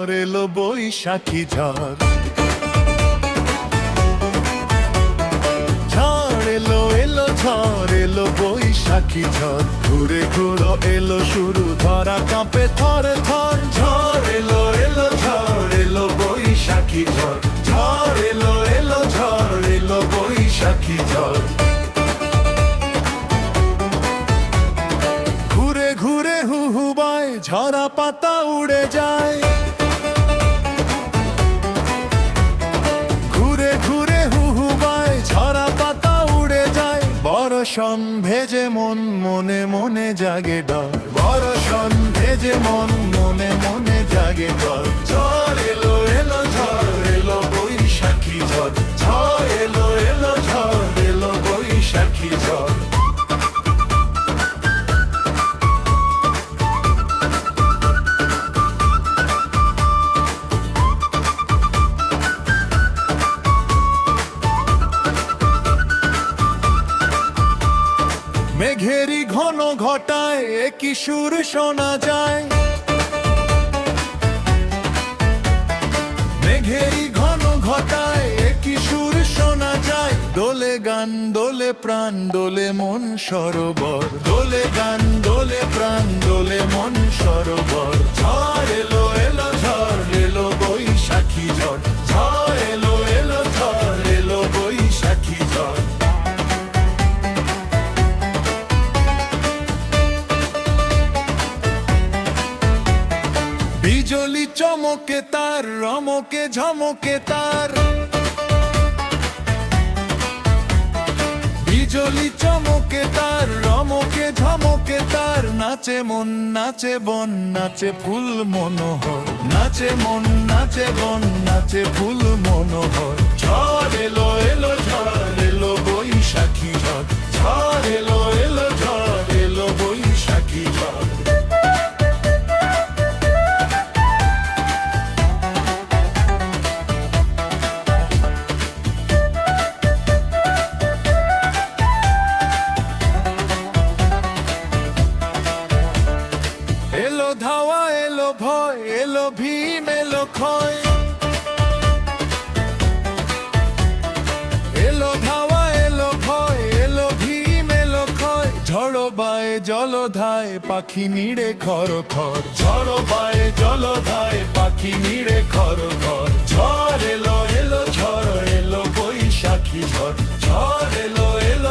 ঝড় এলো বৈশাখী ঝড়, ঝড় এলো এলো ঝড় এলো বৈশাখী ঝড়, ঘুরে ঘুরো এলো শুরু ধরা কাঁপে থর থর। ঝড় এলো এলো ঝড় এলো বৈশাখী ঝড়, ঝড় এলো এলো ঝড় এলো বৈশাখী ঝড়। ঘুরে ঘুরে হু হু বায়, ঝরা পাতা উড়ে যায়, ঘুরে ঘুরে হু হু বায়, ঝরা পাতা উড়ে যায়। বর্ষণ ভেজে মন মনে মনে জাগে ডর, বর্ষণ ভেজে মন মনে মনে জাগে ডর। ঝড় এলো এলো ঝড় এলো বৈশাখী ঝড়, ঝড় এলো এলো ঝড় এলো বৈশাখী ঝড়। মেঘেরি ঘন ঘটায় একই সুর শোনা যায়, মেঘেরি ঘন ঘটায় একই সুর শোনা যায়। দোলে গান দোলে প্রাণ দোলে মন সরোবর, দোলে গান দোলে প্রাণ দোলে মন সরোবর। ঝড় এলো এলো ঝড় এলো বৈশাখী ঝড়, ঝড় এলো এলো ঝড় এলো বৈশাখী ঝড়। বিজলি চমকে তার রমকে ঝমকে তার, বিজলি চমকে তার রমকে ঝমকে তার। নাচে মন নাচে বন নাচে ফুল মনোহর, নাচে মন নাচে বন নাচে ফুল মনোহর। ঝড় এলো এলো ঝড় এলো বৈশাখী ঝড়, ঝড় এলো এলো ঝড় এলো বৈশাখী ঝড়। এলো ধাওয়া এলো ভয় এলো ভীম এলো ক্ষয়, এলো ধাওয়া এলো ভয় এলো ভীম এলো ক্ষয়। ঝড় বায় জলধায় পাখি নিড়ে খর খর, ঝড় বায় জলধায় পাখি নিড়ে খর খর। ঝড় এলো এলো ঝড় এলো বৈশাখী ঝড়, ঝড় এলো এলো